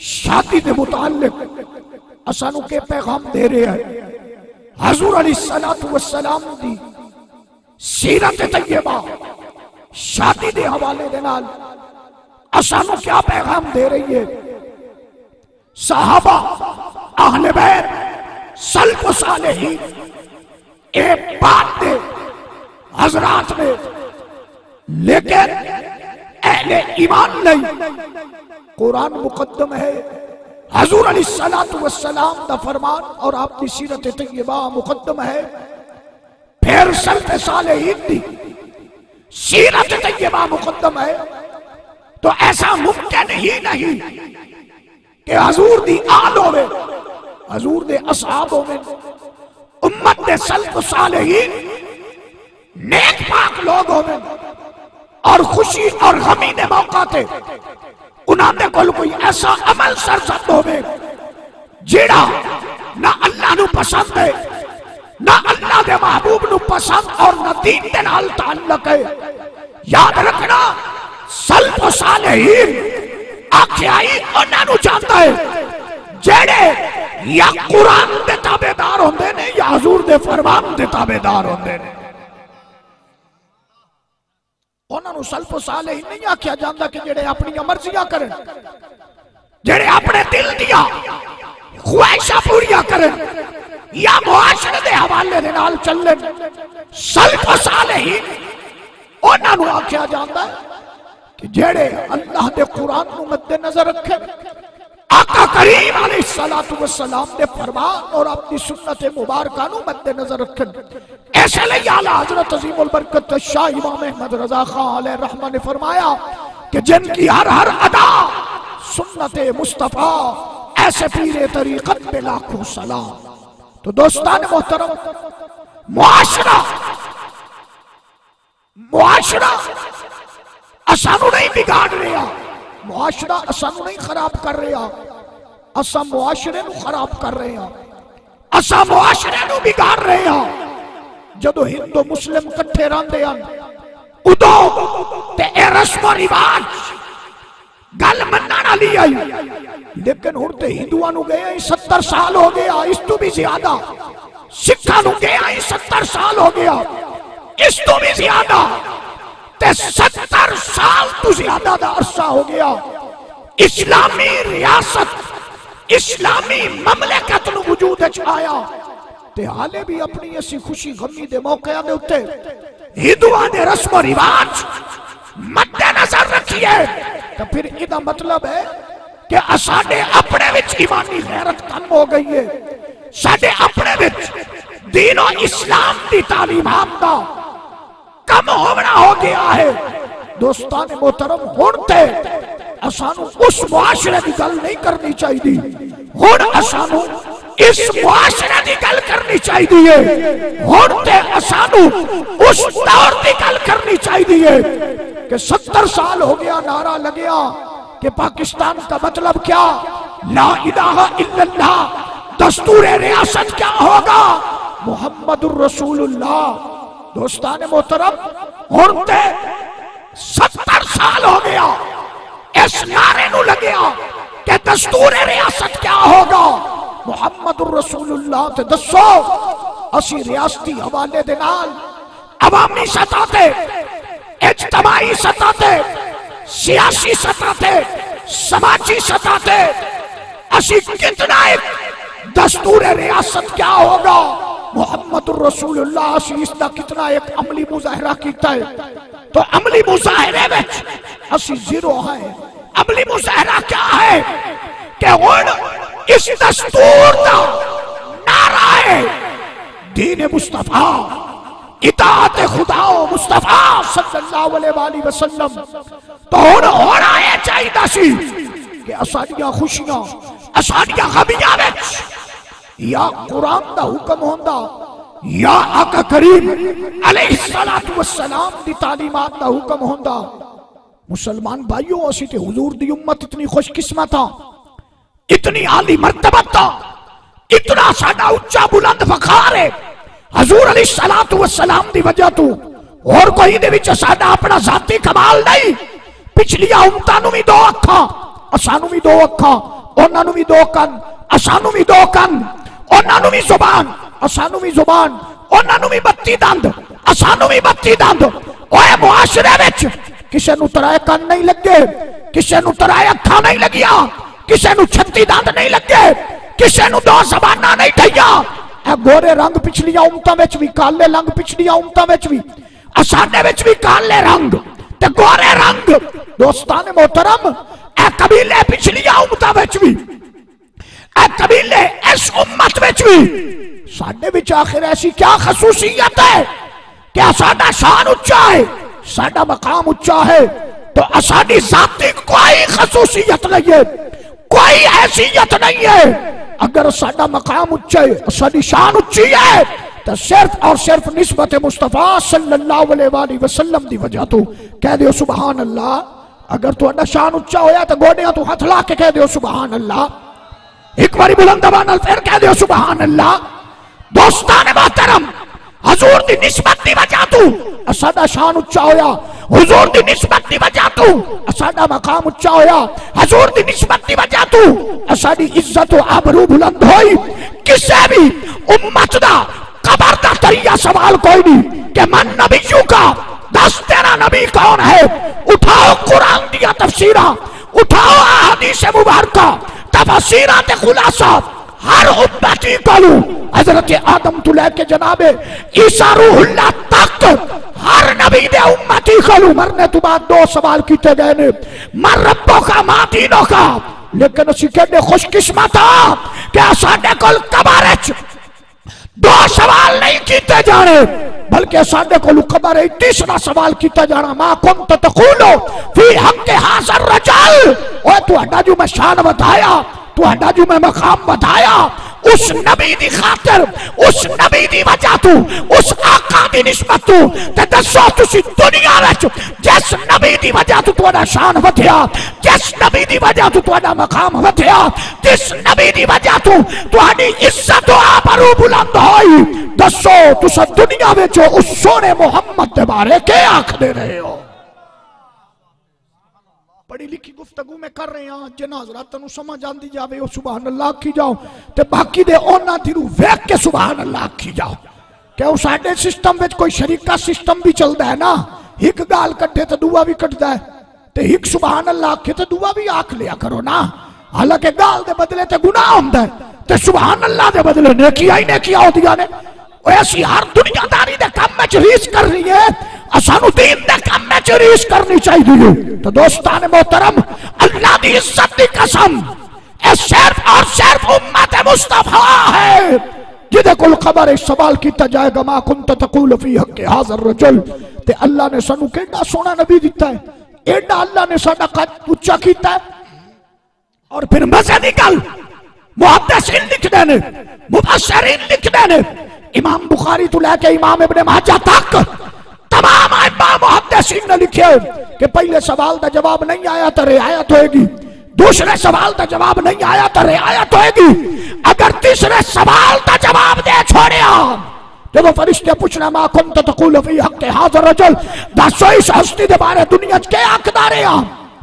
शादी के मुतालिक असानू के पैगाम दे रहे हैं। हजूर अलैहिस्सलातु वस्सलाम दी सीरत तैयबा शादी के हवाले दे नाल असानू क्या पैगाम दे रही है। सहाबा अहले बैत सल्फ सालेहीन एक बात दे हजरात ने, लेकिन अहले ईमान नहीं। कुरान मुकद्दम है, हजूर अलैहिस्सलातु वस्सलाम दा फरमान और आपकी सीरत तैयबा मुकद्दम है, फिर सल्फ सालेहीन दी सीरत तैयबा मुकद्दम है। तो ऐसा मुमकिन ही नहीं कि हजूर दी आल होवे, हजूर दे असहाब होवे, उम्मत दे सल्फ सालेहीन नेक पाक लोग होवे और खुशी और गमी दे मौका ते उन्होंने कोई ऐसा अमल सरजद होवे जेड़ा ना अल्लाह नू पसंद है, ना अल्लाह दे महबूब नू पसंद और ना दीन दे नाल ताल्लुक है। याद रखना सल्फ सालेहीन आखियाई उन्हां नू जानदा है जेड़े या कुरान दे ताबेदार होंदे ने या हजूर दे फरमान दे ताबेदार होंदे ने। उन्होंने सल्फ सालेहीन नहीं आख्या जाता कि जेड़े अपनी मर्जियां करें, जेड़े अपने दिल दिया ख्वाहिशां पूरियां करें या मुआशरे दे हवाले दे नाल चलन। सल्फ सालेहीन उन्होंने आख्या जाता है कि जेड़े अल्लाह दे कुरान नू मद्देनजर रखे, आका करीम अलैहिस्सलातु वस्सलाम दे फरमान और अपनी सुन्नत मुबारका नू मद्देनजर रखन। ऐसे लिए आला हजरत अजीमुल बरकत शाह इमाम अहमद रजा खान अलैहि रहमा ने फरमाया कि जिनकी हर हर अदा सुन्नत मुस्तफा, ऐसे पीरे तरीकत पे लाखों सलाम। तो दोस्तान मोहतरम, मुआशरा असानू नहीं बिगाड़ रहा, मुआशरा असानू नहीं खराब कर रहा, असा मुआशरे नू खराब कर रहे हैं, असा मुआशरे नू बिगाड़ रहे हैं। जदों हिंदू मुस्लिम कट्ठे रहंदे हन उदों ते ए रस्म रिवाज गल मनण वाली आई, लेकिन हुण ते हिंदुआं नू गए 70 साल हो गया, इस तो भी ज्यादा। सिखां नू गए 70 साल हो गया, इस तो भी ज्यादा। 70 साल तो ज्यादा दा अरसा हो गया इस्लामी रियासत, इस्लामी ममलकत नू वजूद च आया, ते हाले भी अपनी ऐसी खुशी गमी दे मौके दे उत्ते हिंदुआं दे रस्म रिवाज मद्देनजर रखिए। तो फिर इहदा मतलब है कि साडे अपने विच ईमानी गैरत कम हो गई है, साडे अपने विच दीन और इस्लाम की तालीमात दा कम होना हो गया है। दोस्तान मोहतरम, हुण ते असानू उस मुआशरे की गल नहीं करनी चाहिए, हुण असानू इस मुआशरे की गल करनी चाहिए, हुण ते असानू उस दौर की गल करनी चाहिए कि 70 साल हो गया नारा लगया कि पाकिस्तान का मतलब क्या, ला इलाहा इल्लल्लाह, दस्तूर रियासत क्या होगा, मुहम्मदुर रसूलुल्लाह। दोस्तान मोहतरम, हुण ते 70 साल हो गया इस नारे नू लगया कि दस्तूर रियासत क्या होगा, मुहम्मदुर रसूलुल्लाह। ते दसो असी रियासती हवाले दे नाल अवामी सतह ते, इज्तमाई सतह ते, सियासी सतह ते, समाजी सतह ते असी कितना एक दस्तूर रियासत क्या होगा, मुहम्मदुर रसूलुल्लाह, असी इसका कितना एक अमली मुजाहरा किया है। तो अमली मुजाहरे में असी जीरो है। अमली मुजाहरा क्या है कि हुण इस दस्तूर का नारा है दीन मुस्तफा, इताअत खुदा मुस्तफा सल्लल्लाहु अलैहि वसल्लम। तो हुण होना है चाहिए सी कि असाडियां खुशियां, असाडियां गमियां विच या कुरान दा हुक्म होंदा या आका करीम अलैहिस्सलातु वस्सलाम दी तालीमात दा हुक्म होंदा। मुसलमान भाइयों, असी ते हुजूर दी उम्मत इतनी खुशकिस्मत था, इतनी आली मर्तबत था, इतना साडा उच्चा बुलंद वखार है हजूर अलैहिस्सलातु वस्सलाम दी वजह तो, और कोई दे विच साडा अपना जाती कमाल नहीं। पिछलियां उम्मतां नूं भी 2 अखां, असानू भी 2 अखां, उन्हां नूं भी दो कन, असानू भी दो कन, उन्हां भी जुबान, असानू भी जुबान, उन्हां भी 32 दंद, असानू भी 32 दंद। ओए मुआशरे विच किसे नूं 3 कन नहीं लगे, किसे नूं 3 अखां नहीं लगिया, किसे नूं 36 दंद नहीं लगे, किसे नूं 2 ज़बानां नहीं ठईया। ए गोरे रंग पिछलियां उम्मतां विच भी, काले रंग पिछलियां उम्मतां विच भी, असाडे विच भी काले रंग ते गोरे रंग। दोस्तान मोहतरम, ए कबीले पिछलियां उम्मतां विच भी, ए कबीले इस उम्मत विच भी, साडे विच आखिर ऐसी क्या खसूसियत है कि साडा शान उच्चा है, साडा मकाम उच्चा है, तो असाडी जाती कोई खसूसियत नहीं है, कोई हैसियत नहीं है। अगर साडा मकाम उच्चा है, साडी शान उच्ची है, तो सिर्फ और सिर्फ निस्बत मुस्तफा सल्लल्लाहु अलैहि वसल्लम दी वजह तो कह दियो सुभान अल्लाह। अगर तुहाडा शान उच्चा होया तो गोडियां तो हथ ला के कह दियो सुभान अल्लाह। एक बारी बुलंद आवाज़ नाल फिर कह दियो सुभान अल्लाह। दोस्तान मोहतरम, हुजूर दी निस्बत दी वजह तो साडा शान उच्चा होया, हुजूर दी निस्बत दी वजह तो साडा मकाम उच्चा होया, हुजूर दी निस्बत दी वजह तो साडी इज्जत और आबरू बुलंद होई। किसी भी उम्मत दा कबर दा तरिया सवाल कोई नहीं कि मन नबियों का, दस तेरा नबी कौन है। उठाओ कुरान दिया तफसीरा, उठाओ अहादीस मुबारका, तफसीरा ते खुलासा हर उम्मती को हजरत आदम तो लेके जनाबे ईसा रूहुल्लाह तक हर नबी दे उम्मती को मरने तो बाद 2 सवाल किए गए ने, मर रब्बो का मां दीनों का। लेकिन असी कहते खुशकिस्मत हाँ कि साडे कोल कबर विच 2 सवाल नहीं किए जाने, बल्कि साडे कोल कबर विच तीसरा सवाल किया जाना, मां कुंत तकूलो फी हक हाज़र रजल। ओए तुहाडा जो मैं शान बताया, तुहाडा जो मैं मकाम बताया, उस नबी दी खातिर, उस नबी दी वजह तू, उस आका दी निस्बत तू ते दसो तुसी दुनिया विच जिस नबी दी वजह तू तुहाडा शान वधिया, जिस नबी दी वजह तू तुहाडा मकाम वधिया, जिस नबी दी वजह तू तुहाडी इज्जत और आबरू बुलंद होई, दसो तुसा दुनिया विच उस सोने मुहम्मद दे बारे के आखदे रहे हो। पढ़ी लिखी गुफ्तगू में कर रहे हैं, जिन्हां हज़रात नूं समझ आंदी जावे ओ सुभान अल्लाह आखी जाओ, ते बाकी दे उन्हां दी रूह वेख के सुभान अल्लाह आखी जाओ। क्यों साडे सिस्टम विच कोई शरीका सिस्टम भी चलदा है ना, एक गाल कट्टे तो दूआ भी कटदा है, ते एक सुभान अल्लाह आखे तो दूआ भी आख लिया करो ना। हालांकि गाल दे बदले ते गुनाह हुंदा है, ते सुभान अल्लाह दे बदले नेकियां ही नेकियां होंदियां ने। ऐसी हर दुनियादारी दे काम में रीस कर रही है, असानू दीन दे काम में रीस करनी चाहिए। तो दोस्तान मोहतरम, अल्लाह दी इज्जत दी कसम, ए सिर्फ और सिर्फ उम्मत मुस्तफा है जिदे कोल खबर है सवाल किया जाएगा, मा कुंत तकूल फी हक हाज़र रजुल। ते अल्लाह ने सानू केड़ा सोना नबी दिता है, एडा अल्लाह ने साडा कद उच्चा किया है। और फिर मजे दी गल मुहद्दिसीन लिखदे ने, मुफस्सिरीन लिखदे ने, इमाम बुखारी तो लेके इमाम इब्ने माजा तक तमाम इमाम मुहद्दिसीन ने लिखे कि पहले सवाल का जवाब नहीं आया तो रियायत होगी, दूसरे सवाल का जवाब नहीं आया तो रियायत होगी, अगर तीसरे सवाल का जवाब दे छोड़िया जो फरिश्ते पूछना मा कुंत तकूल फी हक हाज़र रजुल, दसो इस हस्ती के बारे दुनिया के हकदार है,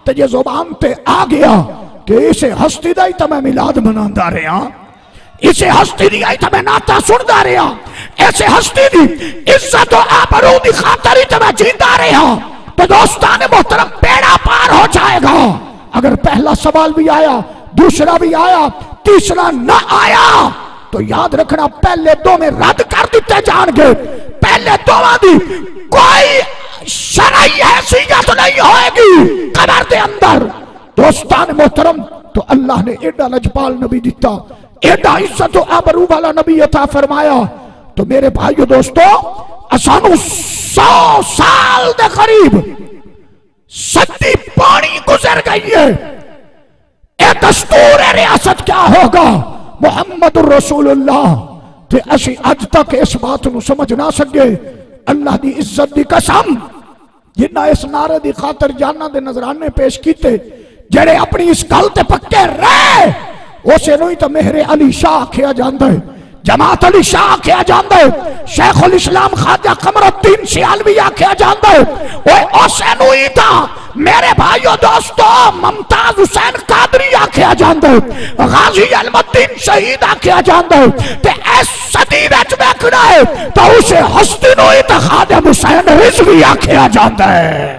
तो ये जुबान पे आ गया कि इसे हस्ती दा ही तो मैं मिलाद मनांदा रहा, इसे हस्ती दी आई तो मैं नाता सुनदा रहा, ऐसे हस्ती दी इज्जत और आबरू दी खातिर ही तो मैं जींदा रहा। तो दोस्तान मोहतरम, बेड़ा पार हो जाएगा अगर पहला सवाल भी आया, दूसरा भी आया, तीसरा न आया तो याद रखना पहले 2 में रद्द कर दिते जाएंगे, पहले 2 दी कोई शरई हैसियत नहीं होगी कबर दे अंदर। दोस्तान मोहतरम, तो अल्लाह ने एडा लजपाल नबी दिता, एडा इज्जत और आबरू वाला नबी अता फरमाया। तो मेरे भाइयों दोस्तों, असानू 100 साल के करीब सदी पानी गुजर गई है, ये दस्तूर है रियासत क्या होगा मुहम्मदुर रसूलुल्लाह, ते असी अज तक इस बात नू समझ ना सके। अल्लाह दी इज्जत दी कसम, जिन्ना इस नारे दी खातर जाना दे नजराने पेश किए, जेड़े अपनी इस गल ते पक्के रहे, उसे नूं ही तो मेहरे अली शाह आखिया जांदा है, जमात अली शाह आखिया जांदा है, शेखुल इस्लाम ख्वाजा कमरुद्दीन सियालवी आखिया जांदा है, ओए उसे नूं ही तो मेरे भाइयों दोस्तों मुमताज हुसैन कादरी आख्या जाता है, गाजी अलमुद्दीन शहीद आख्या जाता है, ते इस सदी विच देखना है तो उसे हस्ती नूं ही तो खादिम हुसैन रिजवी आख्या जाता है।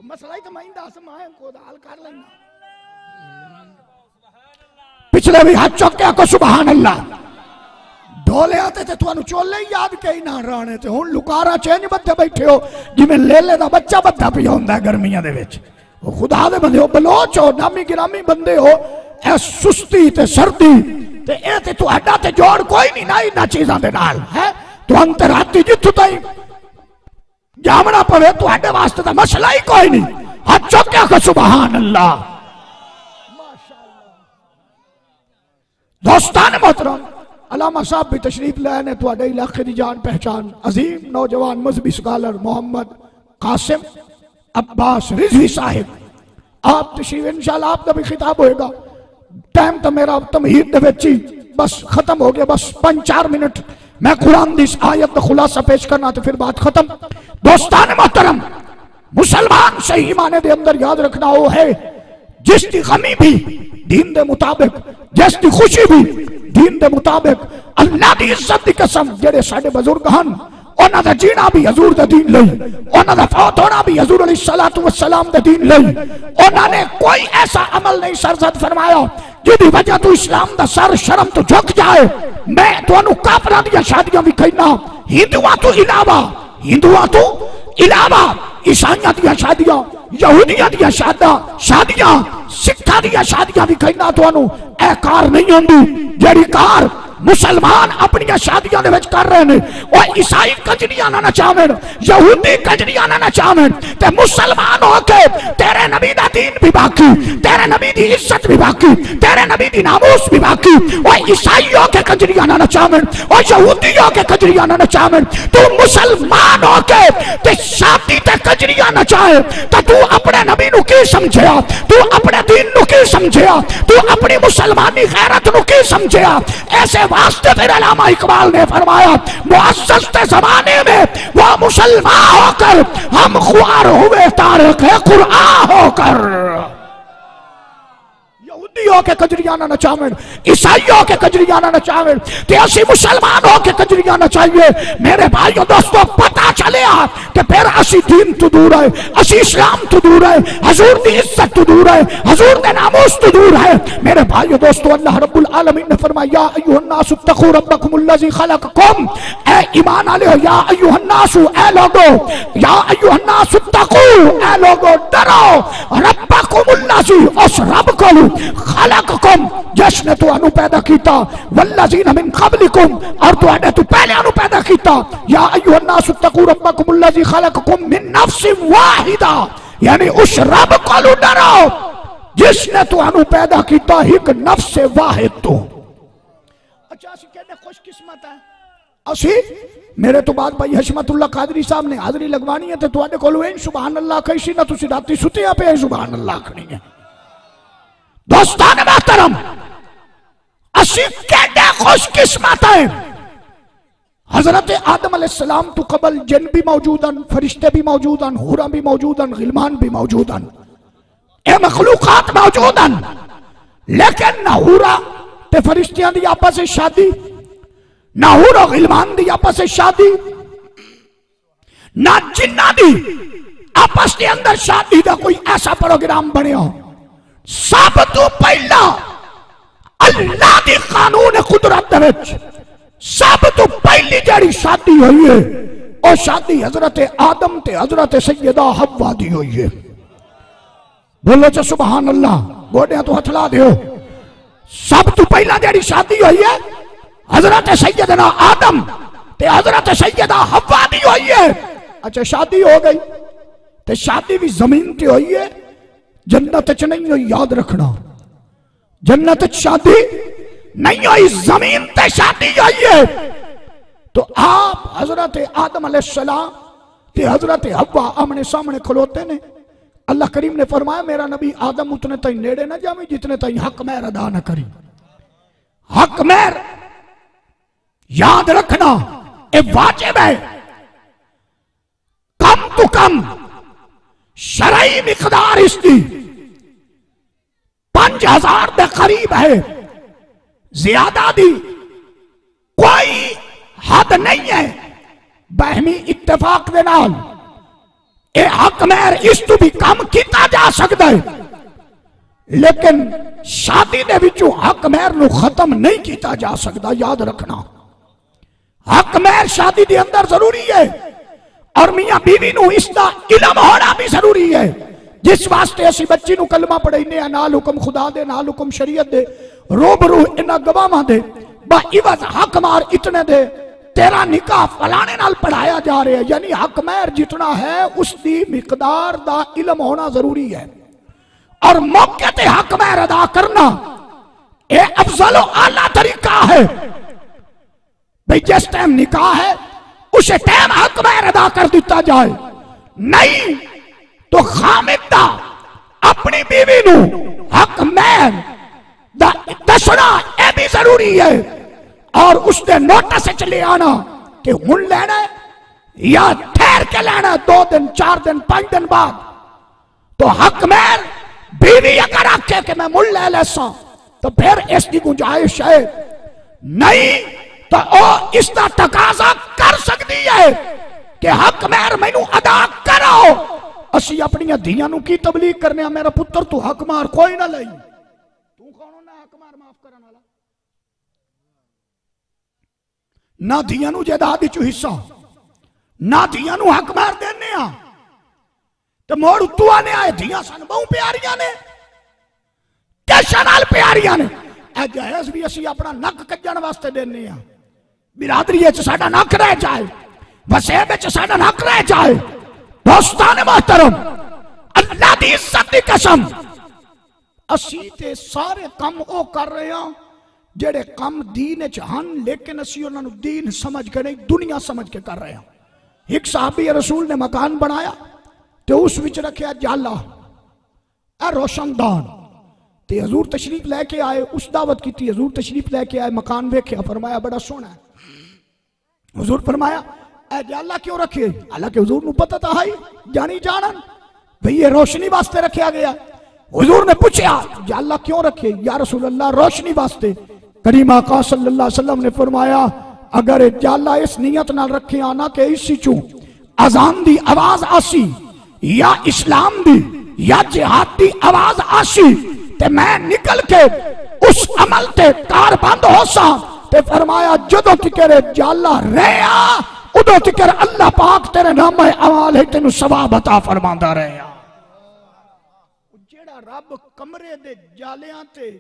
मसला ही तो मैं दस मैं को हल कर लेना। पिछले भी हाथ चौक के सुभान अल्लाह ढोले आते थे तुहानू चोले ही याद कई ना राणे ते हुण लुकारा चेंज बत्ते बैठे हो जिवें लेले दा बच्चा बत्ता पिया हुंदा है गर्मियां दे विच। ओ खुदा दे बंदे हो, बलोच हो, नामी गिरामी बंदे हो, ए सुस्ती ते सर्दी ते ए ते तुहाडा ते जोड़ कोई नहीं ना इन्हां चीज़ां दे नाल है। तुहानू ते राती जित्थों ताईं जामना पवे तुहाडे वास्ते दा मसला ही कोई नहीं। हाथ चुक के सुभान अल्लाह। दोस्तान मोहतरम अलामा साहब भी तशरीफ लाए ने तुहाडे इलाके दी जान पहचान अजीम नौजवान मजहबी स्कॉलर मोहम्मद कासिम अब्बास रिजवी साहिब। आप तशरीफ इंशाअल्लाह आपका भी खिताब होएगा। टाइम तो मेरा तमहीद दे विच ही बस खत्म हो गया, बस 5-4 मिनट मैं कुरान दी इस आयत का खुलासा पेश करना तो फिर बात खत्म। दोस्तान मोहतरम मुसलमान सही माने दे अंदर याद रखना वो है जिसकी गमी भी दीन दे मुताबिक, जिसकी खुशी भी दीन दे मुताबिक। अल्लाह दी इज्जत दी कसम जेड़े साडे बुजुर्ग हन उन्हां दा जीना भी हजूर दे दीन लई, उन्हां दा फौत होना भी हजूर अलैहिस्सलातु वस्सलाम दे दीन लई। उन्हां ने कोई ऐसा अमल नहीं सरजद फरमाया जिहदी वजह तो इस्लाम दा सर शर्म तो झुक जाए। मैं तुहानू काफरां दी शादियां भी कहना, हिंदुआं तो इलावा, हिंदुआं तो इलावा ईसाइयां दी शादियां, यहूदियां दी शादियां, सिखां दी शादियां भी कहना तुहानू ए कार नहीं होंदी जेड़ी कार मुसलमान अपनी शादियों के कर रहे हैं। और ईसाई कजरियां ना नचावन, यहूदी कजरियां ना नचावन, ते मुसलमान होके तेरे नबी दा दीन भी बाकी, तेरे नबी दी इज्जत भी बाकी, तेरे नबी दी नामूस भी बाकी। और ईसाई होके कजरियां ना नचावन और यहूदी होके कजरियां ना नचावन। तू मुसलमान होके ते शादी ते कजरियां नचाए तो तू अपने नबी नु की समझिया, तू अपने दीन नु की समझिया, तू अपनी मुसलमानी गैरत नु की समझिया। ऐसे वास्ते फिर अल्लामा इकबाल ने फरमाया मुअस्सस के जमाने में वो मुसलमान होकर हम ख्वार हुए तारिक कुरान होकर। यहूदियों के कजरियां ना नचावन, ईसाइयों के कजरियां ना नचावन, ते असी मुसलमान होके कजरियां नचाइए। मेरे भाइयों दोस्तों पता चले कि फिर असी दीन तो दूर है, असी इस्लाम तो दूर है, हजूर दी इज्जत तो दूर है, हजूर दे नामूस तो दूर है। मेरे भाइयों दोस्तों अल्लाह रब्बुल आलमीन ने फरमाया या अय्युहन्नासु तक़ू रब्बकुमुल्लज़ी खलक़कुम, ए ईमान वाले हो, या अय्युहन्नासु ए लोगो, या अय्युहन्नासु तक़ू ए लोगो डरो, रब्बकुमुल्लज़ी उस रब को खलक़कुम जिसने तुहानू पैदा कीता, वल्लज़ीना मिन क़ब्लिकुम और तुहाडे तो पहले अनु पैदा कीता। या अय्युहन्नासु तक़ू रब्बकुमुल्लज़ी खलक़कुम मिन नफ्सिन वाहिदा, यानी उस रब को डरो जिसने तुहानू पैदा कीता एक नफ्स से वाहिद तो। अच्छा असी कहने खुशकिस्मत है असी। मेरे तो बाद भाई हशमतुल्ला कादरी साहब ने हाजरी लगवानी है तो तुहाडे कोल इन सुभान अल्लाह कही ना तुसी राती सुतिया पे सुभान अल्लाह आखनी है। दोस्तान मोहतरम असी कहने खुशकिस्मत है हजरत आदम अलैहिस्सलाम तो कबल जिन भी मौजूदन, फरिश्ते भी मौजूदन, हूरा भी मौजूदन, गिलमान भी मौजूदन, ए मखलूकात मौजूदन। लेकिन ना हूरा ते फरिश्तियां दी आपस में शादी, ना हूरा गिलमान दी आपस में शादी, ना जिन्ना दी आपस के अंदर शादी का कोई ऐसा प्रोग्राम बनिया। सब तो पहला अल्लाह के कानून कुदरत दे विच सब तो पहली जड़ी शादी हुई है और शादी हजरत आदम ते हजरत सैयदा हव्वा दी हुई है। बोलो च सुभान अल्लाह, गोडियां तो हथ ला दियो। सब तो पहला जड़ी शादी हुई है हजरत सैयदना आदम ते हजरत सैयदा हव्वा दी हुई है। अच्छा शादी हो गई ते शादी भी जमीन ते हुई है, जन्नत च नहीं हुई। याद रखना जन्नत च शादी नहीं हुई, जमीन ते शादी हुई है। तो आप हजरत आदम अलैहिस्सलाम ते हजरत हव्वा आमने सामने खलोते ने। अल्लाह करीम ने फरमाया मेरा नबी आदम उतने तई नेड़े ना जावे जितने तई हक महर अदा न करी। हक महर याद रखना ये वाजिब है। कम तो कम शरई मिकदार इसकी 5000 के करीब है, ज्यादा दी कोई हद नहीं है। बहमी इत्तेफाक दे नाल ये हक महर इस तो भी कम किया जा सकता है, लेकिन शादी दे विचों हक महर नू खत्म नहीं किया जा सकता। याद रखना, हक महर शादी दे अंदर जरूरी है और मियां बीवी नू इसका इलम होना भी जरूरी है। जिस वास्ते असी बच्ची नू कलमा पढ़ाइने नाल हुक्म खुदा दे नाल हुक्म शरीयत दे रूबरू इन्हां गवाहां दे बाइवज हक महर इतने दे तेरा निकाह फलाने नाल पढ़ाया जा रहा है, यानी हक महर जितना है उसकी मिकदार दा इलम होना जरूरी है। और मौके ते हक महर अदा करना ये अफजल आला तरीका है। भाई जिस टाइम निकाह है उस टाइम हक महर अदा कर दिता जाए, नहीं तो खामिदा अपनी बीवी नू हक महर दसना यह भी जरूरी है और उसने नोटिस चले आना कि हुण लेना या ठहर के लेना 2 दिन 4 दिन 5 दिन बाद। तो हक महर बीवी अगर आखे कि मैं मुल ले लेसा तो फिर इसकी गुंजाइश है, नहीं तो ओ इसका तकाजा कर सकती है कि हक महर मैनू अदा करो। असी अपनी धियां नू की तबलीग करने, मेरा पुत्र तू हक महर कोई ना लई, तू कौन होना हक महर माफ करने वाला? ना धियां नू जायदाद विचों हिस्सा, ना धियां नू हक महर देने आ तो मोड़ उत्तू आने आए धियां सन बहु प्यारियां ने, कैसा नाल प्यारियां ने। जहेज भी असी अपना नक कज्जण वास्ते देने आ, बिरादरी च साडा नक रह जाए, वसेब च साडा नक रह जाए। दोस्तान मोहतरम, अल्लाह दी इज्जत दी कसम, असी ते सारे कम ओ कर रहे हां जेड़े कम दीन च हन, लेकिन असी उन्हां नू दीन समझ के नहीं दुनिया समझ के कर रहे हां। एक साहबी रसूल ने मकान बनाया तो उस विच रखिया जाला ए रोशनदान, ते हजूर तशरीफ लैके आए, उस दावत की हजूर तशरीफ लैके आए, मकान वेख्या, फरमाया बड़ा सोहना है। हजूर फरमाया ए जाला क्यों रखे? हालांकि हजूर नू पता था है जानी जानन भाई ये रोशनी वास्ते रखा गया। हुजूर ने पूछा जाला क्यों रखे? या रसूल अल्लाह रोशनी वास्ते। करीम आका सल्लल्लाहु अलैहि वसल्लम ने फरमाया अगर जाला इस नियत नाल रखे आना कि इसी चू अजान दी आवाज आसी या इस्लाम दी या जिहाद दी आवाज आसी ते मैं निकल के उस अमल ते कार बंद हो सा, ते फरमाया जदों तिकर जाला रहा उदों तिकर अल्लाह पाक तेरे नामे अमाल है तेनू सवाब अता फरमांदा रहा। जेड़ा रब कमरे दे जालियां ते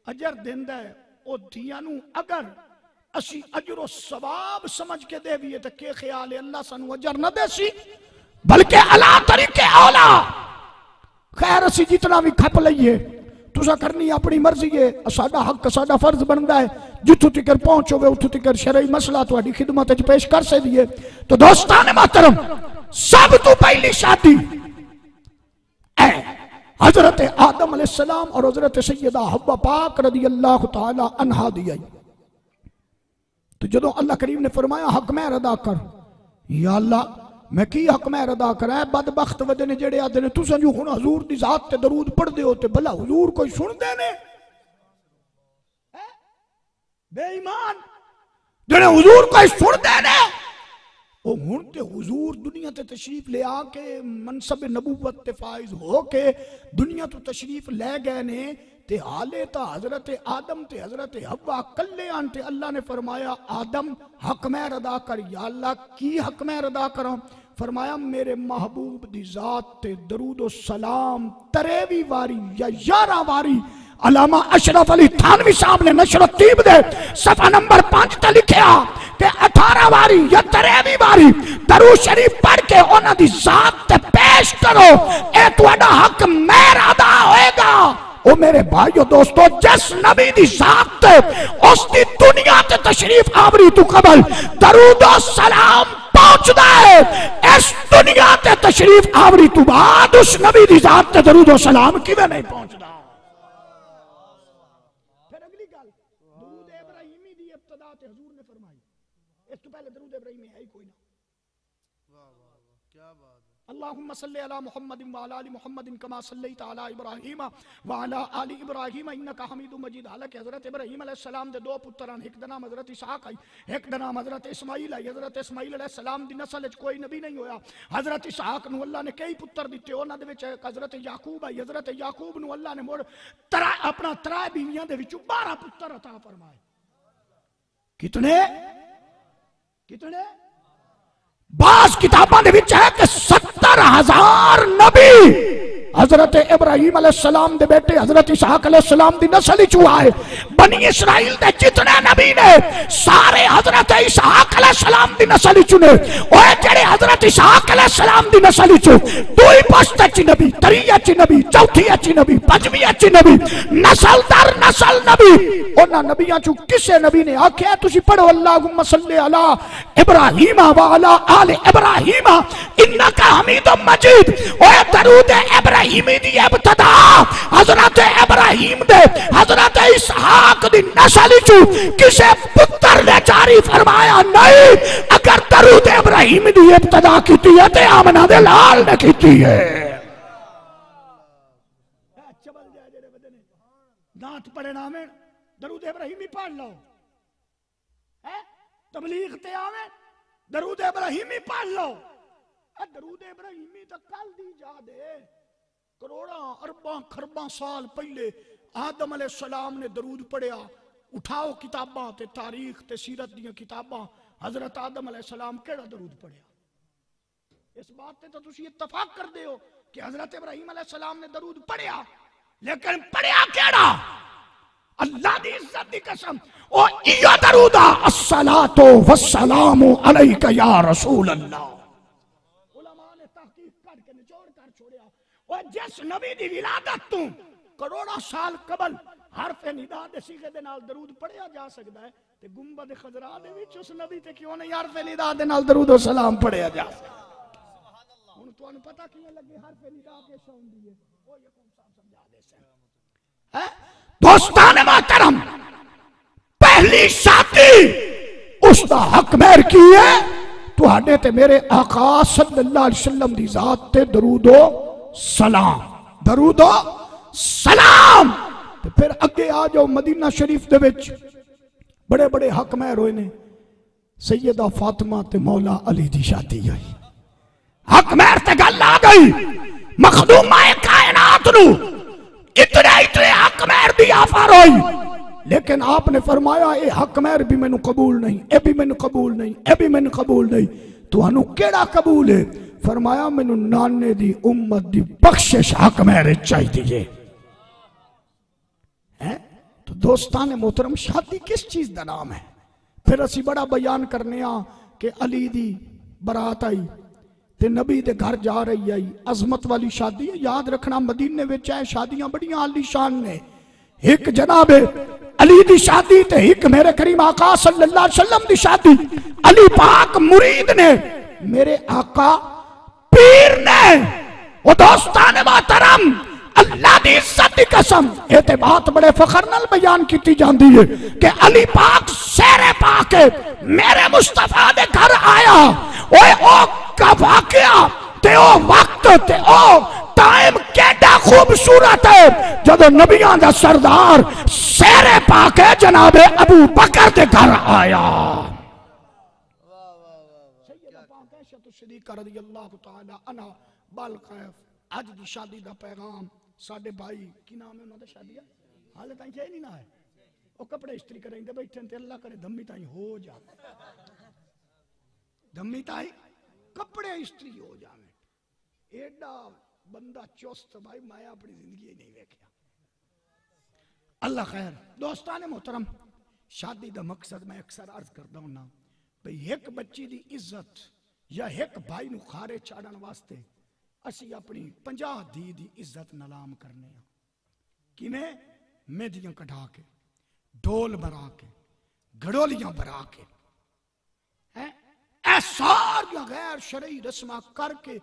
अजर देंदा है ओ धियां नू अगर असी अजरो सवाब समझ के देवीए तो के ख्याल है अल्लाह सानू अजर न देसी, बल्कि अला तरीके औला। खैर असी जितना भी खप लईए तुसा करनी अपनी मर्जी है, साडा हक साडा फर्ज बनता है जिथों तिकर पहुंच होवे उथों तिकर शरई मसला तुहाडी खिदमत च पेश कर सकीए। तो दोस्तान मोहतरम, सब तो पहली शादी हजरत आदम अलैहिस्सलाम और हजरत सैयदा हव्वा पाक रदी अल्लाह तआला अन्हा दी आई। तो जदों अल्लाह करीम ने फरमाया हक महर अदा कर, या अल्लाह मैं की हक महर अदा करा? बदबख्त वदे ने जेड़े आदे ने तुसां जो हुण हजूर दी जात ते दरूद पढ़दे हो ते भला हजूर कोई सुनदे ने? बेईमान जेड़े हजूर कोई सुनदे ने वो हुण ते हुजूर दुनिया ते तशरीफ ले आके मनसब नबूवत ते फाइज हो के दुनिया तो तशरीफ ले गए ने, ते हाले ता हजरत आदम ते हजरत हव्वा कल्ले आन ते अल्लाह ने फरमाया आदम हक महर अदा कर। या अल्लाह की हक महर अदा करा? फरमाया मेरे महबूब दी जात ते दरूद सलाम 13वीं वारी या 11 वारी अलामा अशरफ अली थानवी साहब ने नशर तीब दे सफा नंबर 5 ते लिखा कि 18 वारी या 13वीं वारी दरूद शरीफ पढ़ के उन्हां दी जात ते पेश करो, ए तुहाडा हक महर अदा होएगा। ओ मेरे भाइयों दोस्तों, जिस नबी दी जात ते उसकी दुनिया ते तशरीफ आवरी तू कबल दरूद सलाम पहुंचदा है, इस दुनिया ते तशरीफ आवरी तू बाद उस नबी दी जात ते दरूद सलाम किवें नहीं पहुंचदा? तो पहले दरूद इब्राहिम है ही कोई ना। वाह वाह वाह, क्या बात है। अल्लाहुम्मा सल्ली अला मुहम्मदिन व अला आलि मुहम्मदिन कमा सल्लैता अला इब्राहीम व अला आलि इब्राहीम इन्नका हमीदुम मजीद। हालांकि हजरत इब्राहीम अलैहि सलाम दे दो पुत्र हैं, एक दा नाम हजरत इसहाक है, एक दा नाम हजरत इस्माइल है। हजरत इस्माइल अलैहि सलाम दी नस्ल विच कोई नबी नहीं होया। हजरत इसहाक नूं अल्लाह ने कई पुत्र दिते, उन्हां दे विच हजरत याकूब है। हजरत याकूब नूं अल्लाह ने मुड़ अपना 3 बीवियां दे विचों 12 पुत्र अता फरमाए। कितने कितने? बास किताबां दे विच है कि 70,000 नबी हजरत इब्राहिम अलैहिस्सलाम दे बेटे हजरत इसहाक अलैहिस्सलाम दी नस्ल विचों आए। बनी इस्राइल दे जितने नबी ने सारे हजरत इसहाक अलैहिस्सलाम दी नस्ल विचों ने। ओए जेड़े हजरत इसहाक अलैहिस्सलाम दी नस्ल विचों दुई पश्त च नबी, तरीया च नबी, चौथी च नबी, पंजवीं च नबी, नस्ल दर नस्ल नबी। उन्हां नबियां चों किसे नबी ने आख्या तुसी पढ़ो अल्लाहुम्मा सल्ली अला इब्राहीम व अला आलि इब्राहीम इन्नका हमीदुम मजीद। ओए दरूद इब्राहीमी दी इब्तिदा हजरत इब्राहीम दे हजरत इसहाक दी नस्ल विचों किसे पुत्र ने जारी फरमाया नहीं। अगर दरूद इब्राहीम दी इब्तिदा कीती है ते आमना दे लाल ने कीती है। दांत पड़े ना में दरूद इब्राहीम ही पढ़ लो, है तबलीग ते आवे दरूद इब्राहीम ही पढ़ लो। दरूद इब्राहीम तो कल दी याद है, करोड़ा अरबा खरबा साल पहले आदम अलैहिस्सलाम ने दरूद पढ़िया। उठाओ किताबां ते तारीख ते सीरत दी किताबां, हजरत आदम अलैहिस्सलाम केड़ा दरूद पढ़िया। इस बात ते तो तुसी इत्तफाक कर दे हो कि हजरत इब्राहीम अलैहिस्सलाम ने दरूद पढ़िया, लेकिन पढ़िया केड़ा? अल्लाह दी इज्जत दी कसम ओ इया दरूदा अस्सलातु वस्सलामु अलैका या रसूल अल्लाह। उलमा ने तहकीक करके निचोड़ कर छोड़िया। ओ जिस नबी दी विलादत तू करोड़ा साल कबल हरफ निदा दे सीगे दे नाल दरूद पढ़िया जा सकदा है, ते गुंबद खजरा दे विच उस नबी ते क्यों नहीं हरफ निदा दे नाल दरूद व सलाम पढ़िया जा सकदा। हुन तुहानू पता किवें लगे हरफ निदा पेश होंदी है? ओ यकूब साहब समझा दे सन। है दोस्तान मोहतरम, पहली शादी उसका हक महर की है तुहाडे ते मेरे आका सल्लल्लाहु अलैहि वसल्लम दी जात ते दरूदो सलाम, दरूदो सलाम। ते फिर अगे आ जाओ मदीना शरीफ दे विच बड़े बड़े हक महर होए ने। सैयदा फातिमा ते मौला अली दी शादी हुई, हक महर ते गल आ गई। मखदूमा कायनात नू इतने इतने हक महर दी ऑफर हुई, लेकिन आपने फरमाया ये हक महर भी मैनू कबूल नहीं, ये भी मैनू कबूल नहीं, ये भी मैनू कबूल नहीं। तुहानू केड़ा कबूल है? फरमाया मैनू नाने दी उम्मत दी बख्शिश हक महर चाहिए है। तो दोस्तान मोहतरम, शादी किस चीज का नाम है? फिर असी बड़ा बयान करने कि अली दी बरात आई ते नबी दे घर जा रही आई, अजमत वाली शादी है। याद रखना मदीने विच है शादियां बड़ियां आलीशान ने। एक जनाब अली दी शादी ते एक मेरे करीम आका सल्लल्लाहु अलैहि वसल्लम दी शादी। अली पाक मुरीद ने, मेरे आका पीर ने। ओ दोस्तान मोहतरम, अल्लाह दी इज्जत दी कसम ये ते बात बड़े फखर नाल बयान की जाती है कि अली पाक शेरे पाके मेरे मुस्तफा दे घर आया। ओए ओ का वाकया ते ओ वक्त ते ओ टाइम केड़ा खूबसूरत है जदों नबियां दा सरदार शेरे पाके जनाबे अबू बकर दे घर आया। सैयदा पाक आयशा सिद्दीक़ा रज़ियल्लाहु तआला अन्हा बालकैफ आज दी शादी दा पैगाम साडे भाई की नाम है उन्हां दा शादी है हाले ताईं जे नहीं ना है। ओ कपड़े इस्त्री करेंदे बैठे ते अल्लाह करे धम्मी ताईं हो जाए, धम्मी ताईं कपड़े इस्त्री हो जाए। एडा बंदा चुस्त भाई मैं अपनी जिंदगी नहीं देखा। अल्लाह खैर। दोस्तान मोहतरम, शादी का मकसद मैं अक्सर अर्ज करता हूं ना भाई एक बच्ची की इज्जत या एक भाई नू खारे चाड़न वास्ते असी अपनी 50 धी की इज्जत नलाम करने। किवें? मेहदियां कढ़ा के, ढोल बरा के, घड़ोलियां बरा के, सारिया गैर शरई रस्मां करके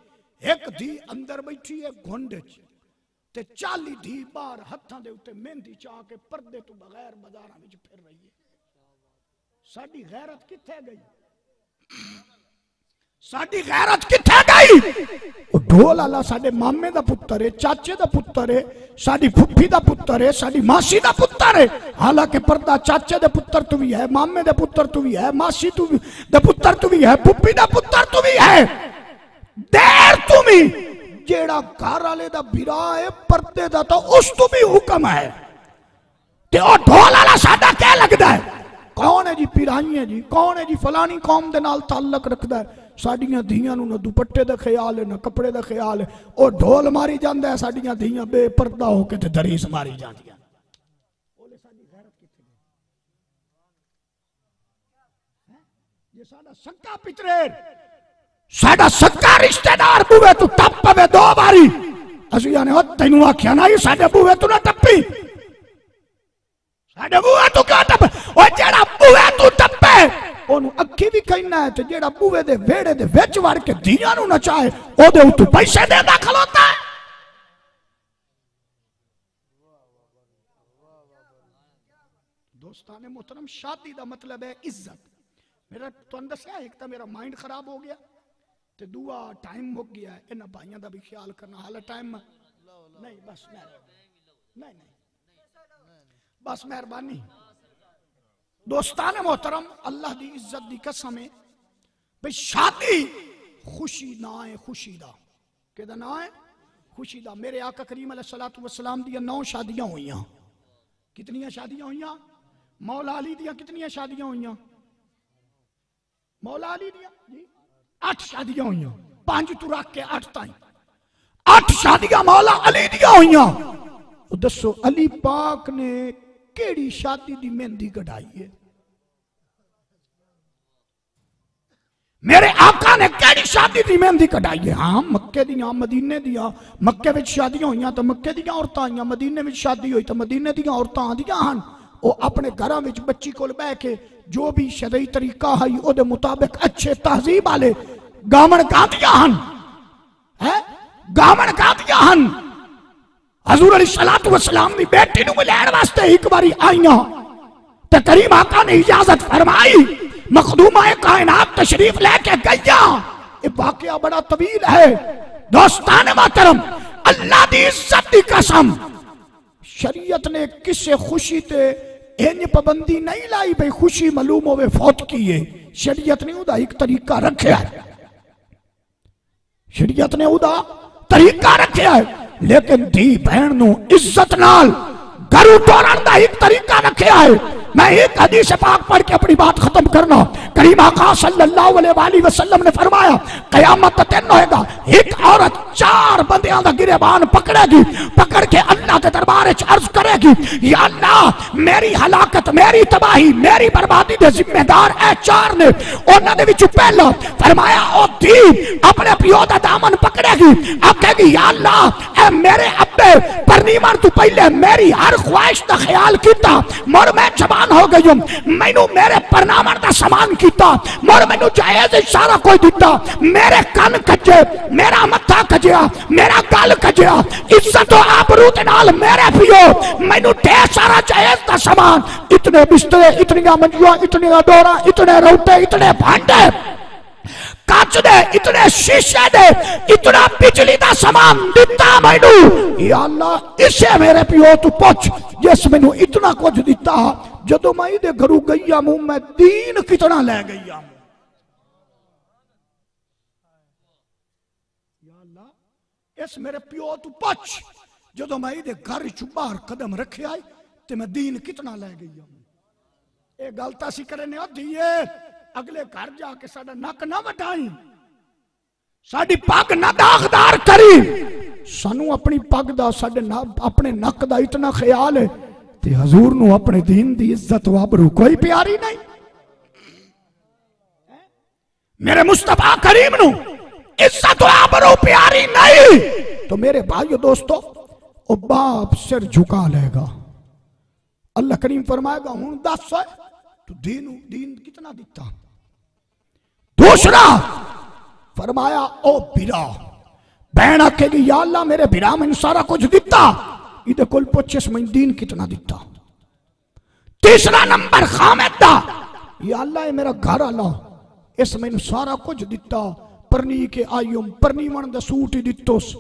एक धी अंदर बैठी है घुंड ते 40 धी बाहर हत्थां दे उत्ते मेहंदी चा के पर्दे तो बगैर बाजारां विच फिर रही है। साडी गैरत कित्थे गई? साडी गैरत किथे गई? वो ढोल वाला साडे मामे दा पुत्तर है, चाचे दा पुत्तर है, साडी फुफी दा पुत्तर है, साडी मासी दा पुत्तर है। हालांकि पर्दा चाचे दे पुत्तर तू भी है, मामे दे पुत्तर तू भी है, मासी तू भी दे पुत्तर तू भी है, फुफी दा पुत्तर तू भी है। देर तू भी जेड़ा घर वाले दा बिरा है पर्दे दा तो उस तू भी हुक्म है। ते ओ ढोल वाला साडा क्या लगदा है? कौन है जी? पिराई है जी। कौन है जी? फलानी कौम दे नाल ताल्लुक रखदा है। साडियां धीयां नूं ना दुपट्टे दा ख्याल है ना कपड़े दा ख्याल है। ओ ढोल मारी जांदा है, साडियां धीयां बेपर्दा होके ते दरीस मारी जांदियां। ओले साडी गैरत किथे गई? ये साडा सक्का पितरेर, साडा सक्का रिश्तेदार बूहे तू टप पवे 2 बारी, असि आने ओ तैनू आख्या ना साडे बूहे तू ना टप्पी, साडे बूहे तू क्यों टप्पे? ओ जेड़ा बूहे तू टप्पे ओनू अखी भी कहना है, ते जेड़ा बूहे दे वेड़े दे विच वड़ के धीयां नू नचाए ओदे उत्ते पैसे देंदा खलोता है। दोस्ताने मोहतरम, शादी दा मतलब है इज्जत। मेरा तुहानू दस्या, एक तो मेरा माइंड खराब हो गया ते दूआ टाइम हो गया है। इन्हां भाइयों का भी ख्याल करना। हाल टाइम नहीं, बस नहीं बस मेहरबानी। दोस्ताने मोहतरम, अल्लाह की इज्जत की कसम है भाई शादी खुशी ना है, खुशी दा केदा ना है, खुशी दा। मेरे आका करीम अलैहिस्सलातु वस्सलाम दी 9 शादियां हुईयां। कितनियां शादियां हुईयां? मौला अली दियां कितनियां शादियां हुईयां? मौला अली दियां जी 8 शादियां हुईयां। 5 तू रख के 8 ताई 8 शादियां मौला अली दियां हुईयां। दसो अली पाक ने केड़ी शादी दी मेहंदी कढ़ाई है? मेरे आका ने केड़ी शादी दी मेहंदी कढ़ाई है? हाँ, मक्के दियां, मदीने दियां। मक्के विच शादियां हुईयां तो मक्के दियां औरतां आईयां, मदीने विच शादी हुई तो मदीने दियां औरतां आंदियां हन। वो अपने घरां विच बच्ची कोल बैठ के जो भी शरई तरीका है उहदे मुताबिक अच्छे तहजीब वाले गावण गांदियां हन, है गावण गांदियां हन। हजूर अलैहिस्सलातु वस्सलाम दी बेटी नूं मिलण वास्ते एक बारी आईयां ते करीम आका ने इजाजत फरमाई, मखदूमा कायनात तशरीफ लेके गईया। ये वाकया बड़ा तवील है। दोस्तान मोहतरम, अल्लाह दी इज्जत दी कसम, शरीयत ने किसे खुशी ते इंज पाबंदी नहीं लाई भाई खुशी मालूम होवे फौत की है। शरीयत ने उदा एक तरीका रखा है, शरीयत ने उदा तरीका रखा है। लेकिन धी बहन नू इज्जत नाल घरू तोड़न दा एक तरीका रखा है। मैं एक हदीस पाक पढ़ के अपनी बात खत्म करना। करीम आका सल्लल्लाहु अलैहि वसल्लम ने फरमाया, कयामत दिन होएगा, एक औरत 4 बंदियां दा गिरेबान पकड़ेगी, पकड़ के अल्लाह के दरबार च अर्ज करेगी, या अल्लाह मेरी हलाकत, मेरी तबाही, मेरी बर्बादी दे जिम्मेदार ए 4 ने। उन्हां दे विच पहला फरमाया ओ धी अपने पियो दा दामन पकड़ेगी, आखेगी या अल्लाह ए मेरे अब्बे परनीमन तू पहले मेरी हर ख्वाहिश दा ख्याल कीता, मर मैं जवान हो गई हूं, मैनू मेरे परनामन दा समान कीता, मर मैनू जायज सारा कोई दिता, मेरे कन कजे, मेरा मत्था कजिया, मेरा गल कजिया, इज्जत तो आबरू दे नाल मेरे पियो मैनू ढेर सारा जायज दा समान, इतने बिस्तरे, इतनियां मंजियां, इतनियां डोरा, इतने रोटे, इतने भांडे काच दे, इतने शीशे दे, इतना बिजली दा सामान दिता मैनू। या अल्लाह इसे मेरे पियो तू पुछ जिस मैनू इतना कुछ दिता, जदों मैं इहदे घरों गई हूं मैं दीन कितना लै गई हूं। या अल्लाह इस मेरे पियो तू पुछ जदों मैं इहदे घर च बाहर कदम रखिया ते मैं दीन कितना लै गई हूं। ये गल तां असीं करने दिए अगले घर जाके साडा नक ना वटाई, साडी पग ना दागदार करी। सानू अपनी पग दा, साडे अपने नक दा इतना ख्याल है ते हजूर नू अपने दीन दी इज्जत वाबरू कोई प्यारी नहीं। मेरे मुस्तफा करीम नू इज्जत वाबरू प्यारी नहीं। तो मेरे भाइयों दोस्तों, ओ बाप सिर झुका लेगा। अल्लाह करीम फरमाएगा हुण दस तू दीन कितना दिता। दूसरा फरमाया ओ बिरा, बहन आखेगी या अल्लाह मेरे बिरा मैंने सारा कुछ दिता, इधर कोल पूछे मैं दीन कितना दिता। तीसरा नंबर खामिद दा, या अल्लाह मेरा घर आला इस मैनू सारा कुछ दिता, परनी के आयुम परनीवन दा सूट ही दितोस,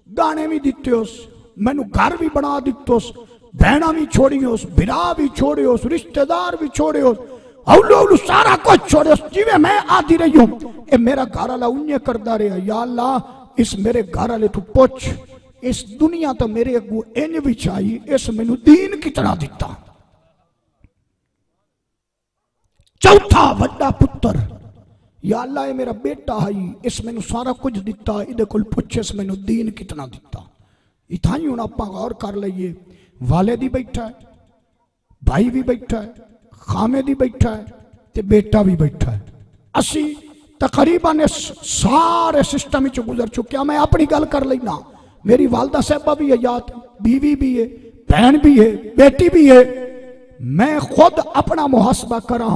गाने भी दित्योस, मैनू घर भी बना दितोस, बहना भी छोड़ियोस, बिरा भी छोड़ियोस, रिश्तेदार भी छोड़ियोस, औलू औलू सारा कुछ छोड़ियोस। जिवें मैं आदि रही हूं ए मेरा घर वाला उन्हें करदा रहा। या अल्लाह इस मेरे घर वाले तू पुछ, इस दुनिया तो मेरे अगू इंज भी चाहिए, इस मैनू दीन कितना दिता। चौथा वड्डा पुत्र, या अल्लाह ये मेरा बेटा है, इस मैनू सारा कुछ दिता, इहदे कोल पुछ इस मैनू दीन कितना दिता। इथाई हुण आपां गौर कर लईए, वालिद ही बैठा है, भाई भी बैठा है, खामिद ही बैठा है, ते बेटा भी बैठा है। असी तकरीबन इस सारे सिस्टम विच गुजर चुके। मैं अपनी गल कर लेना, मेरी वालदा साहबा भी है, याद बीवी भी है, बहन भी है, बेटी भी है। मैं खुद अपना मुहासबा करा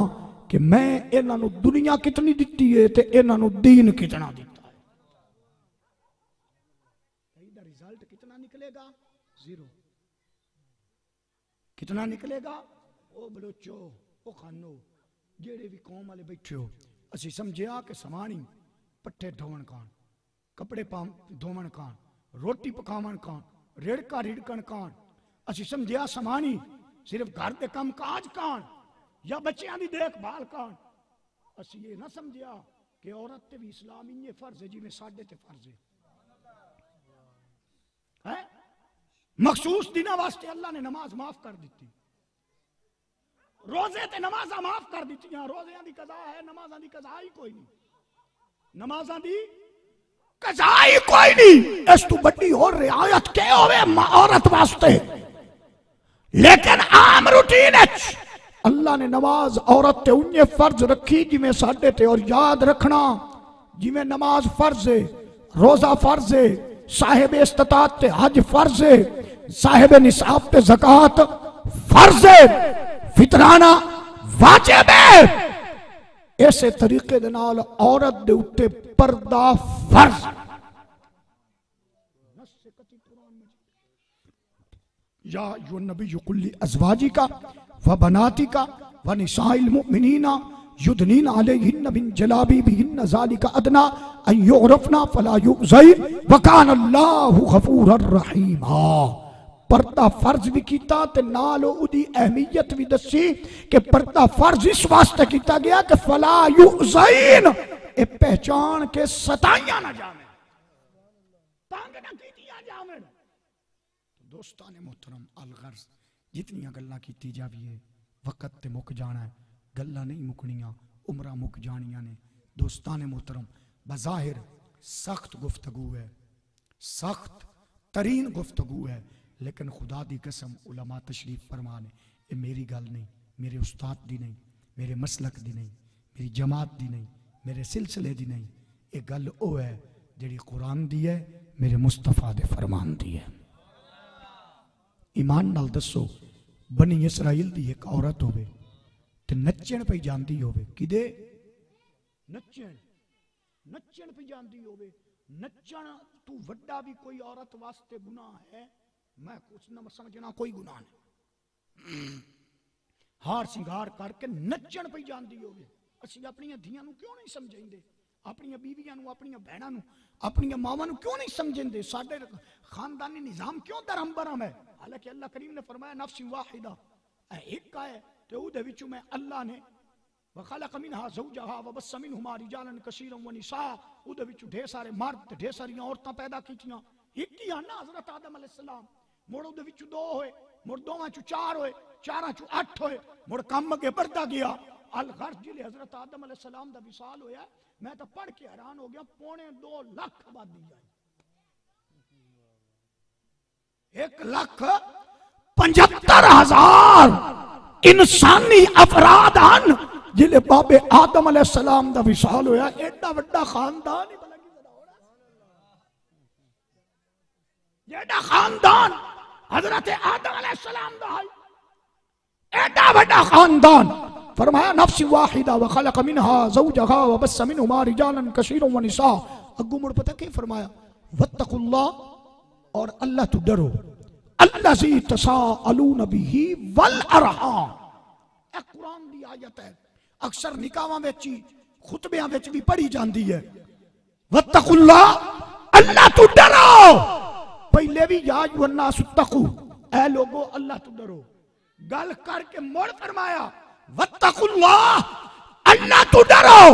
कि मैं इन्हां नूं दुनिया कितनी दिती है ते इन्हां नूं दीन कितना दिता है। इसदा रिजल्ट कितना निकलेगा? जीरो। कितना निकलेगा? ओ बलोचो, ओ खानो, जेड़े भी कौम वाले बैठे हो, असी समझिया कि समानी पट्ठे धोवन कान, कपड़े धोवन कान, रोटी पकावन कान, रेड़का रिड़कन कान। असी समझिया समानी सिर्फ घर के काम काज कान या बच्चों की देखभाल कान। असी ये ना समझिया कि औरत ते भी इस्लाम इन्ने फर्ज है जिवें साडे ते फर्ज है। मखसूस दिनों वास्ते अल्लाह ने नमाज माफ कर दी, रोजे ते नमाजा माफ कर दी। रोजियां दी कज़ा है, नमाज़ां दी कज़ा ही कोई नहीं, नमाज़ां दी कज़ा ही कोई नहीं। इस तू बड़ी और रियायत के होवे औरत वास्ते। लेकिन आम रूटीन अल्लाह ने नमाज औरत ते उन्हें फर्ज रखी जिवें साडे ते। और याद रखना, जिवें नमाज फर्ज है, रोजा फर्ज है, साहिब इस्तिताअत ते हज फर्ज है, साहिब निसाब ते ज़कात फर्ज है, फितराना वाजिब है, ऐसे तरीके दे नाल औरत दे उत्ते पर्दा फर्ज। या यो नबी कुल्ली अज़वाजिका व बनातिका व निसाइल मुमिनीना युदनीन अलैहिन्न मिन जलाबिबिहिन्न ज़ालिका अदना अन युरफना फला युज़ैन व कान अल्लाहु गफूरर रहीमा। पर्दा फर्ज भी कीता ते नाल उदी अहमियत भी दसी कि पर्दा फर्ज इस वास्ते कीता गया कि फला युज़ैन, ए पहचान के सताइया ना जावे, तंग ना कीतिया जावे। दोस्ताने मोहतरम, अलगर्ज जितनियां गल्लां कीती जाविए वक्त ते मुक जाना है, गल्लां नहीं मुकनियां, उम्रां मुक जानियां ने। दोस्ताने मोहतरम, बज़ाहिर सख्त गुफ्तगू है, सख्त तरीन गुफ्तगू है, लेकिन खुदा दी कसम उलमा तशरीफ फरमाने, ये मेरी गल नहीं, मेरे उस्ताद दी नहीं, मेरे मसलक दी नहीं, मेरी जमात दी नहीं, मेरे सिलसिले दी नहीं, ये गल वो है जिहड़ी कुरान दी है, मेरे मुस्तफा दे फरमान दी है। ईमान नाल दसो, बनी इसराइल दी एक औरत होवे ते नच्चण पई जांदी होवे, किदे नच्चण नच्चण पई जांदी होवे, नच्चण तू वड्डा भी कोई औरत वास्ते गुनाह है, मैं कुछ न समझना कोई गुनाह नहीं। हार सिंगार करके नच्चण पई जांदी होवे, असीं अपनी धियां नूं क्यों नहीं समझाइंदे, अपनी बीवियां नूं, अपनी बहनां नूं, अपनी मावां नूं क्यों नहीं समझाइंदे? साडे खानदानी निजाम क्यों धर्म बरम है? हालांकि अल्लाह करीम ने फरमाया नफ्स वाहिदा, एक है ते उहदे विचों मैं अल्लाह ने वखलक मिनहा ज़ौजहा व बस्स मिनहुमा रिजालन कसीरन व निसा, उहदे विचों ढेर सारे मर्द ते ढेर सारियां औरतां पैदा कीतियां। एक ही आना हज़रत आदम अलैहिस्सलाम, मुड़ उहदे विचों दो होए, मुड़ दोवां चों चार होए, चारां चों अठ होए, मुड़ कम अगे बढ़दा गया। अलगर्ज जिले हज़रत आदम अलैहिस्सलाम दा विसाल होया, मैं तो पढ़ के हैरान हो गया, 2.25 लाख आबादी आई, 1,75,000 इंसानी अफराद हैं जिले बाबे आदम अलैहिस्सलाम दा विसाल होया। एडा वड्डा खानदान ही भला किसी दा होना, जेड़ा खानदान हजरत आदम अलैहिस्सलाम दा है, एडा वड्डा खानदान। फरमाया नफ्स वाहिदा व खलक मिनहा ज़ौजहा व बस्स मिनहुमा रिजालन कसीरन व निसा। अग्गू मुड़ पता क्या फरमाया? वत्तकुल्लाह, और अल्लाह तो डरो, अल्लज़ी तसाअलून बिही वल अरहाम। ए कुरान दी आयत है। अक्सर निकाहां विच खुतबियां विच भी पढ़ी जाती है। वत्तकुल्लाह, अल्लाह तो डरो। पहले भी या युन्नास तकू, ऐ लोगो अल्लाह तो डरो। गल करके मोड़ फरमाया वत्तकुल्लाह, अल्लाह तो डरो।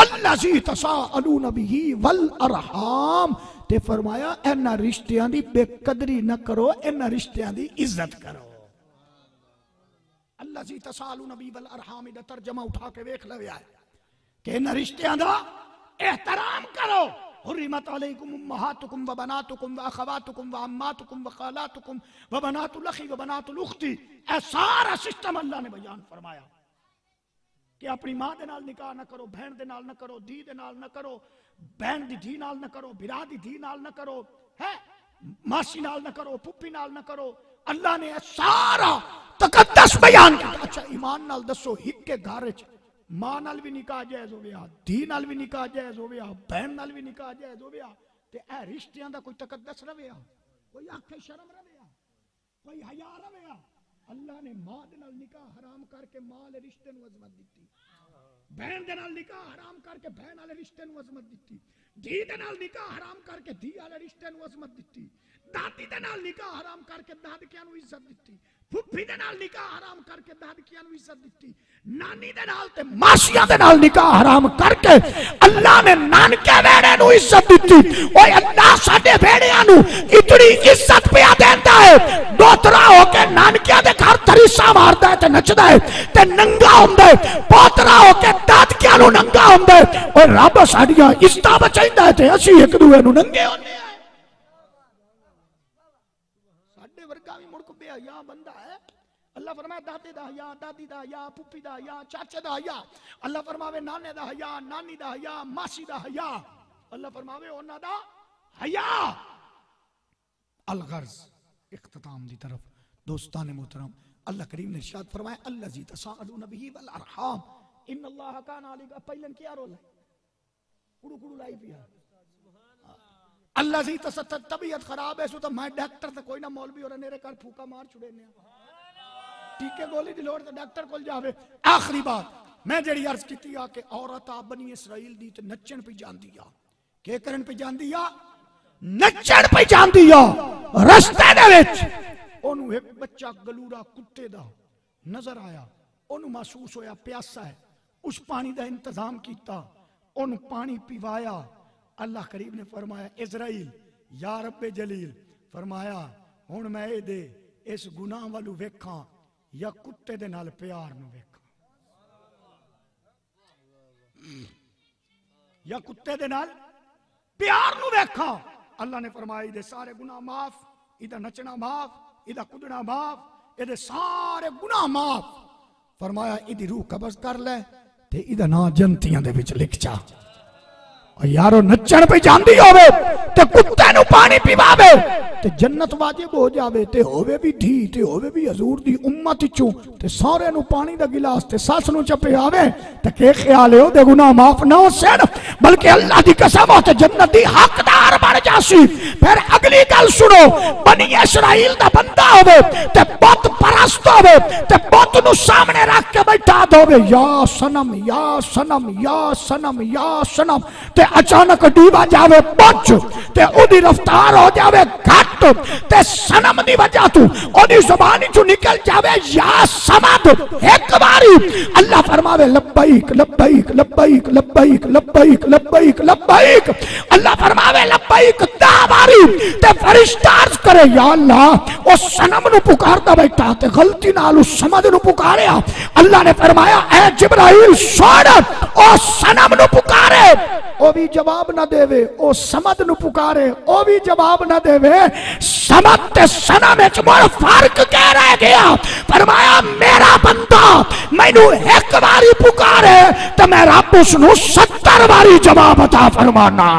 अल्लज़ी तसाअलून बिही वल अरहाम, ते फरमाया इन्हां रिश्तियां दी बेकदरी न करो, इन्हां रिश्तियां दी इज्जत करो। अल्लज़ी तसाअलून बिही वल अरहाम दा तर्जमा उठा के वेख लविया है कि इन्हां रिश्तियां दा एहतराम करो। हुर्रिमत अलैकुम उम्महातुकुम व बनातुकुम व अखवातुकुम व अम्मातुकुम व खालातुकुम व बनातुल अखी व बनातुल उख्ती। ऐ सारा सिस्टम अल्लाह ने बयान फरमाया कि अपनी मां दे नाल निकाह न करो, बहन दे नाल न करो, धी दे नाल न करो, बहन दी धी नाल न करो, बिरा दी धी नाल न करो, है मासी नाल न करो, पुप्पी नाल न करो। अल्लाह ने सारा तकद्दस बयान किया। अच्छा ईमान नाल दसो, हिक्के घर च मां नाल भी निकाह जायज हो गया, धी नाल भी निकाह जायज हो गया, बहन नाल भी निकाह जायज हो गया, ते ए रिश्तियां दा कोई तकद्दस रवेया, कोई आखे शर्म रवेया, कोई हया रवेया। अल्लाह ने मां दे नाल निकाह हराम करके मां वाले रिश्ते नूं अजमत दित्ती, बहन दे नाल निकाह हराम करके बहन वाले रिश्ते नूं अजमत दित्ती, धी दे नाल निकाह हराम करके धी वाले रिश्ते नूं अजमत दित्ती, दादी दे नाल निकाह हराम करके दादकियां नूं इज्जत दित्ती, फुफ्फी दे नाल निकाह हराम करके दादकियां नूं इज्जत दित्ती, नानी दे नाल ते मासियां दे नाल निकाह हराम करके अल्लाह ने नानके वेड़े नूं इज्जत दित्ती। ओए अल्लाह साडे वेड़ियां नूं इतनी इज्जत पिया देंदा है, दोतरा होके नानकियां दे घर तरीसा मारदा है ते नचदा है ते नंगा हुंदा है, पोतरा होके दादकियां नूं नंगा हुंदा है। ओए रब साडियां इज्जतां बचाइंदा है ते असीं एक दूए नूं नंगे होंदे आ। साडे वर्गा भी मुड़ के बेहया बंदा है। अल्लाह फरमाए दादे दा हया, दादी दा हया, पुप्पी दा हया, चाचे दा हया। अल्लाह फरमावे नाने दा हया, नानी दा हया, मासी दा हया। अल्लाह फरमावे उन्हां दा हया। अलगर्ज इख्तिताम दी तरफ दोस्तान मोहतरम, अल्लाह करीम ने इरशाद फरमाया अल्लज़ी तसाअलून बिही वल अरहाम इन्नल्लाह काना अलैका। पहले क्या रोल है, कुड़ू कुड़ू लाई पिया। अल्लज़ी तबीयत खराब है, सो तो मैं डॉक्टर ते कोई ना मौलवी और मेरे घर फूका मार छुड़े ने, टीके गोली दी लोड़ ते डॉक्टर कोल जावे। आखिरी बात मैं जेड़ी अर्ज कीती आ कि औरत आ बनी इसराइल दी ते नचण पे जांदी आ, के करन पे जांदी आ, नचण पे जांदी आ। रस्ते दे विच ओनू एक बच्चा गलूरा कुत्ते दा नजर आया, ओनू महसूस होया प्यासा है, उस पानी दा इंतजाम कीता, ओनू पानी पिवाया। अल्लाह करीम ने फरमाया इजराइल या रब्बे जलील, फरमाया हुण मैं ए दे इस गुनाह वालू वेखां या कुत्ते दे नाल प्यार नूं वेखां, या कुत्ते दे नाल प्यार नूं वेखां। अल्लाह ने फरमाया इहदे सारे गुनाह माफ, इहदा नचना माफ, इहदा कुदना माफ, इहदे सारे गुनाह माफ। फरमाया इहदी रूह कब्ज कर ले ते इहदा नाम जन्नतियां दे विच लिख जा। यारो नचण पे जांदी होवे ते कुत्ते नूं पानी पिवावे ते जन्नत वाजिब हो जावे, ते होवे भी धी ते होवे भी हजूर दी उम्मत चों, ते सारे नूं पानी दा गिलास ते सस नूं चपे आवे ते के ख्याल है ओदे गुनाह माफ ना हो सन, बल्कि अल्लाह दी कसम हो ते जन्नत दी हकदार बन जासी। फिर अगली गल सुनो, बनी इसराइल दा बंदा होवे ते बुत परस्त होवे ते बुत नूं सामने रख के बैठा होवे, या सनम या सनम या सनम या सनम, ते अचानक डीबा जावे बुझ ते ओदी रफ्तार हो जावे घट, ते सनम दी वजह तू ओदी जुबान चों निकल जावे या समद। एक बारी अल्लाह फरमावे लब्बैक लब्बैक लब्बैक लब्बैक लब्बैक लब्बैक लब्बैक, अल्लाह फरमावे लब्बैक 10 बारी, ते फरिश्ता अर्ज करे या अल्लाह ओ सनम नु पुकारदा बैठा ते गलती नाल उस समद नु पुकारिया। अल्लाह ने फरमाया ऐ जिब्राइल सुन, ओ सनम नु पुकारे ओ भी जवाब ना देवे, ओ समद नु पुकारे ओ भी जवाब ना देवे। समद ते सनम विच मोर फर्क कह रह गया। फरमाया मेरा बंदा मैनू एक बारी पुकारे ते मैं रब उसनू 70 बारी जवाब अता फरमाना।